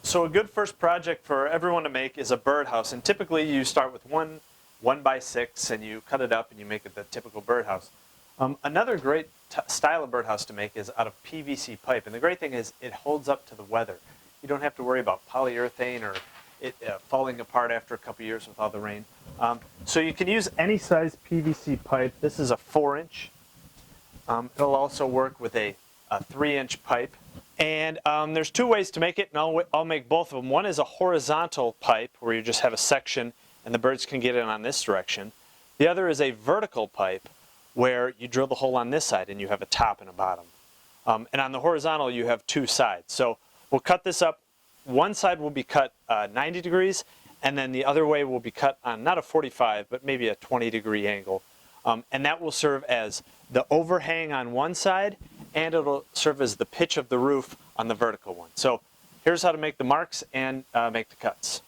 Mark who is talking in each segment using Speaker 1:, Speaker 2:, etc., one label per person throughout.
Speaker 1: So a good first project for everyone to make is a birdhouse, and typically you start with one 1x6 and you cut it up and you make it the typical birdhouse. Another great style of birdhouse to make is out of PVC pipe, and the great thing is it holds up to the weather. You don't have to worry about polyurethane or it falling apart after a couple years with all the rain. So you can use any size PVC pipe. This is a 4-inch. It'll also work with a 3-inch pipe. And there's two ways to make it, and I'll make both of them. One is a horizontal pipe where you just have a section and the birds can get in on this direction. The other is a vertical pipe where you drill the hole on this side and you have a top and a bottom. And on the horizontal you have two sides. So we'll cut this up. One side will be cut 90 degrees, and then the other way will be cut on not a 45 but maybe a 20-degree angle. And that will serve as the overhang on one side, and it'll serve as the pitch of the roof on the vertical one. So here's how to make the marks and make the cuts.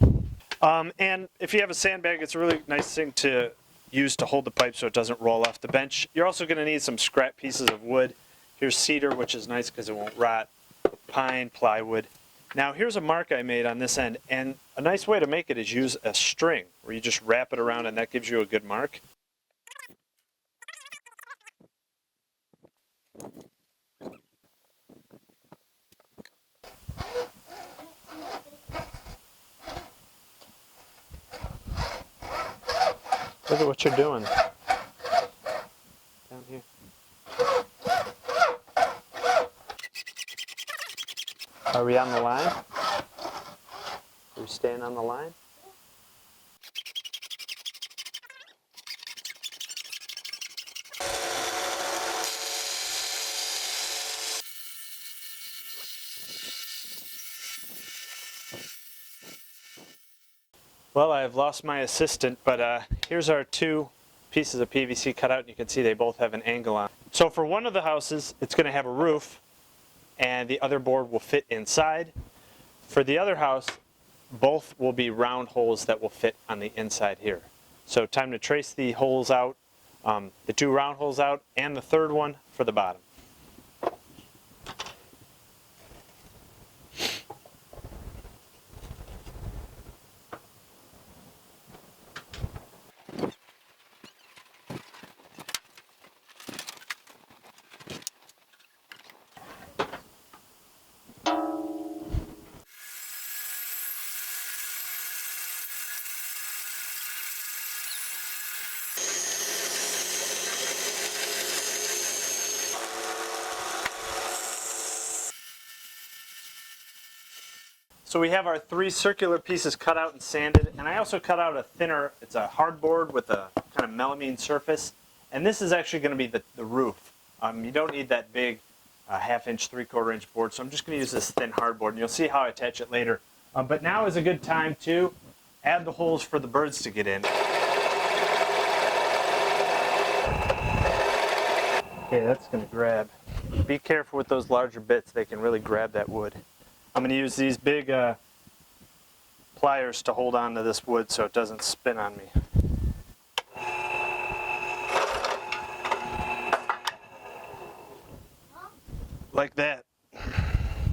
Speaker 1: And if you have a sandbag, it's a really nice thing to use to hold the pipe so it doesn't roll off the bench. You're also going to need some scrap pieces of wood. Here's cedar, which is nice because it won't rot. Pine, plywood. Now here's a mark I made on this end, and a nice way to make it is use a string where you just wrap it around and that gives you a good mark. Look at what you're doing down here. Are we on the line? Are we staying on the line? Well, I've lost my assistant, but here's our two pieces of PVC cut out, and you can see they both have an angle on. So for one of the houses, it's going to have a roof, and the other board will fit inside. For the other house, both will be round holes that will fit on the inside here. So time to trace the holes out, the two round holes out, and the third one for the bottom. So we have our three circular pieces cut out and sanded, and I also cut out a thinner, it's a hardboard with a kind of melamine surface, and this is actually going to be the roof. You don't need that big 1/2-inch, 3/4-inch board, so I'm just going to use this thin hardboard, and you'll see how I attach it later. But now is a good time to add the holes for the birds to get in. Okay, that's going to grab. Be careful with those larger bits, they can really grab that wood. I'm going to use these big pliers to hold on to this wood so it doesn't spin on me. Like that.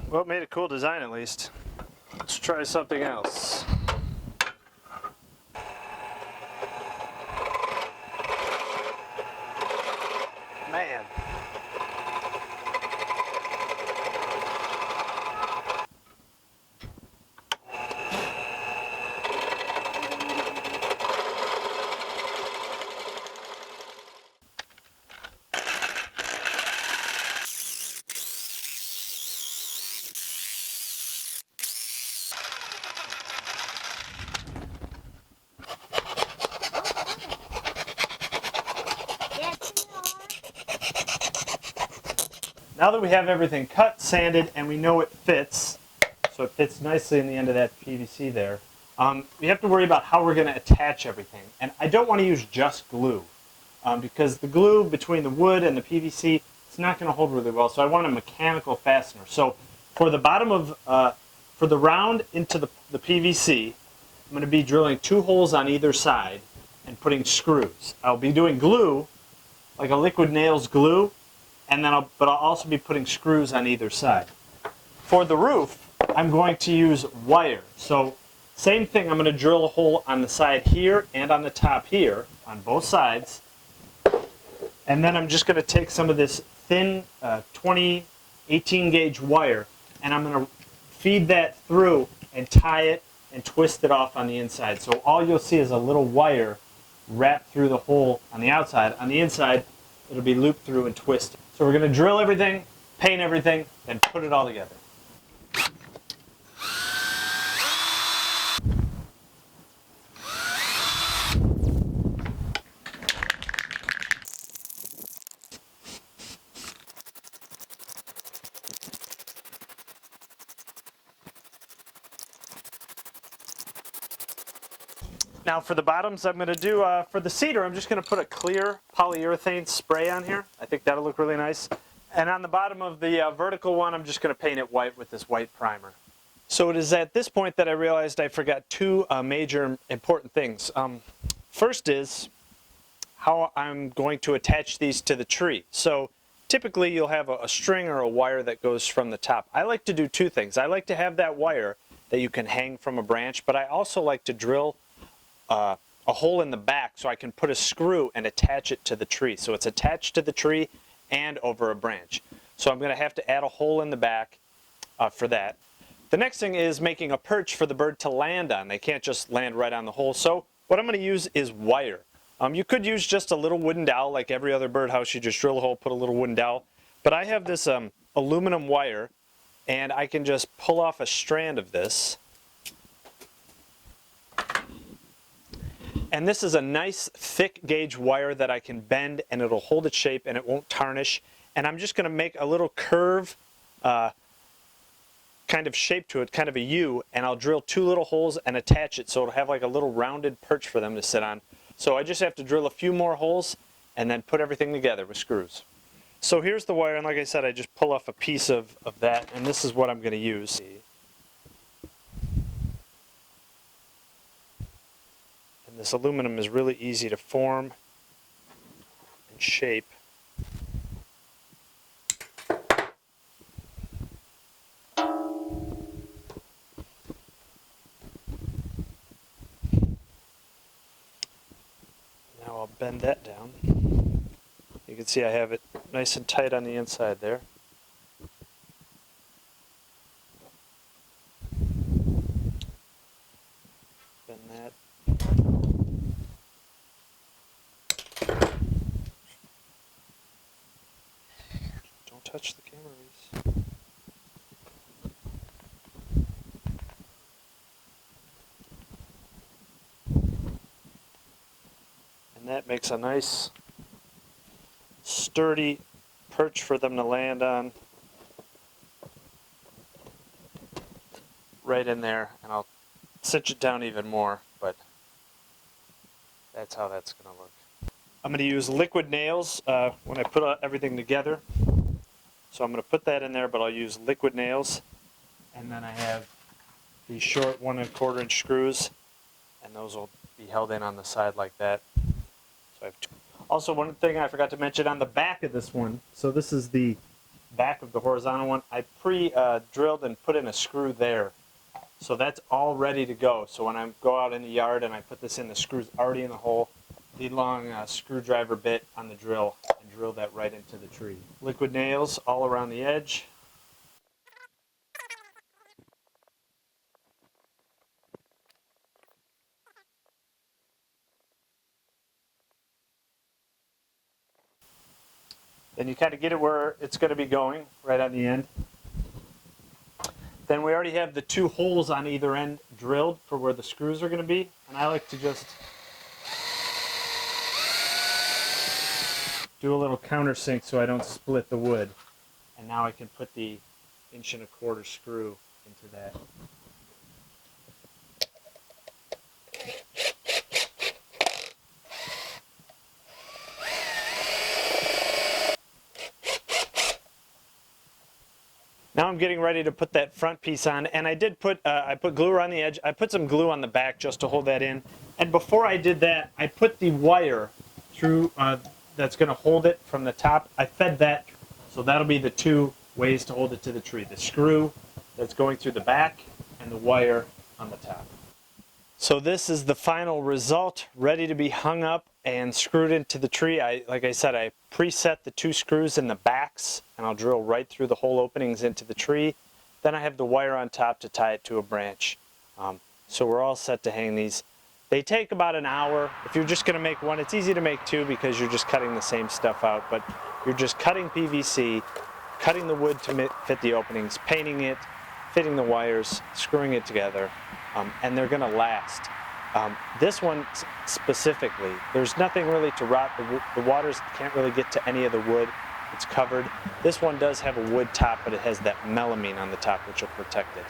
Speaker 1: Well, it made a cool design at least. Let's try something else. Man. Now that we have everything cut, sanded, and we know it fits, so it fits nicely in the end of that PVC there, we have to worry about how we're going to attach everything. And I don't want to use just glue, because the glue between the wood and the PVC, it's not going to hold really well, so I want a mechanical fastener. So for the bottom of, for the round into the PVC, I'm going to be drilling 2 holes on either side and putting screws. I'll be doing glue, like a liquid nails glue, and then I'll also be putting screws on either side. For the roof, I'm going to use wire. So same thing, I'm going to drill a hole on the side here and on the top here, on both sides. And then I'm just going to take some of this thin 18 gauge wire, and I'm going to feed that through and tie it and twist it off on the inside. So all you'll see is a little wire wrapped through the hole on the outside. On the inside, it'll be looped through and twisted. So we're going to drill everything, paint everything, then put it all together. Now for the bottoms, I'm going to do, for the cedar, I'm just going to put a clear polyurethane spray on here. I think that'll look really nice. And on the bottom of the vertical one, I'm just going to paint it white with this white primer. So it is at this point that I realized I forgot two major important things. First is how I'm going to attach these to the tree. So typically you'll have a string or a wire that goes from the top. I like to do two things. I like to have that wire that you can hang from a branch, but I also like to drill a hole in the back so I can put a screw and attach it to the tree. So it's attached to the tree and over a branch. So I'm going to have to add a hole in the back for that. The next thing is making a perch for the bird to land on. They can't just land right on the hole. So what I'm going to use is wire. You could use just a little wooden dowel like every other birdhouse. You just drill a hole, put a little wooden dowel. But I have this aluminum wire, and I can just pull off a strand of this. And this is a nice thick gauge wire that I can bend, and it'll hold its shape and it won't tarnish. And I'm just going to make a little curve kind of shape to it, kind of a U, and I'll drill two little holes and attach it so it'll have like a little rounded perch for them to sit on. So I just have to drill a few more holes and then put everything together with screws. So here's the wire, and like I said, I just pull off a piece of that, and this is what I'm going to use. This aluminum is really easy to form and shape. Now I'll bend that down. You can see I have it nice and tight on the inside there. Bend that. Don't touch the camera, Reese. And that makes a nice, sturdy perch for them to land on. Right in there, and I'll cinch it down even more, but that's how that's going to look. I'm going to use liquid nails when I put everything together. So I'm going to put that in there, but I'll use liquid nails. And then I have these short 1 1/4 inch screws, and those will be held in on the side like that. So I have two. Also, one thing I forgot to mention on the back of this one, so this is the back of the horizontal one, I pre-drilled and put in a screw there. So that's all ready to go. So when I go out in the yard and I put this in, the screw's already in the hole. The long screwdriver bit on the drill and drill that right into the tree. Liquid nails all around the edge. Then you kind of get it where it's going to be going, right on the end. Then we already have the two holes on either end drilled for where the screws are going to be. And I like to just do a little countersink so I don't split the wood. And now I can put the 1 1/4 inch screw into that. Now I'm getting ready to put that front piece on, and I did put I put glue around the edge. I put some glue on the back just to hold that in. And before I did that, I put the wire through that's going to hold it from the top. I fed that, so that'll be the two ways to hold it to the tree: the screw that's going through the back and the wire on the top. So this is the final result, ready to be hung up and screwed into the tree. Like I said, I preset the 2 screws in the backs, and I'll drill right through the hole openings into the tree. Then I have the wire on top to tie it to a branch. So we're all set to hang these. They take about an hour. If you're just gonna make one, it's easy to make 2 because you're just cutting the same stuff out, but you're just cutting PVC, cutting the wood to fit the openings, painting it, fitting the wires, screwing it together, and they're gonna last. This one specifically, there's nothing really to rot. The waters can't really get to any of the wood. It's covered. This one does have a wood top, but it has that melamine on the top, which will protect it.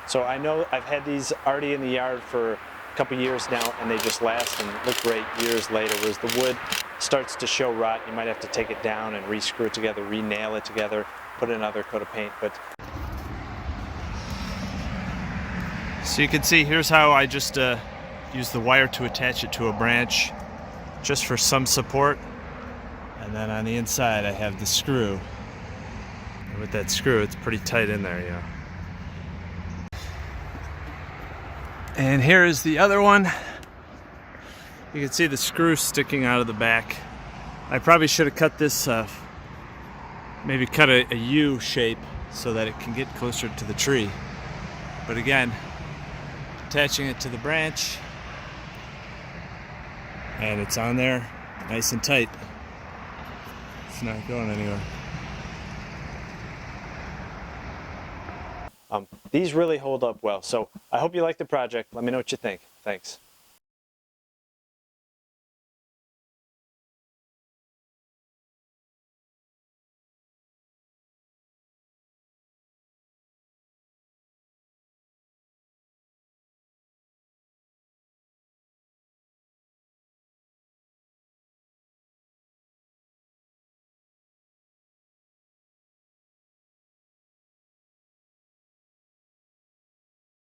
Speaker 1: So I know I've had these already in the yard for a couple years now, and they just last and look great years later. Whereas the wood starts to show rot, you might have to take it down and re-screw it together, re-nail it together, put another coat of paint. But so you can see, here's how I just use the wire to attach it to a branch, just for some support. And then on the inside, I have the screw. And with that screw, it's pretty tight in there, you know. And here is the other one. You can see the screw sticking out of the back. I probably should have cut this, maybe cut a U shape so that it can get closer to the tree. But again, attaching it to the branch, and it's on there nice and tight. It's not going anywhere. These really hold up well, so I hope you like the project. Let me know what you think. Thanks.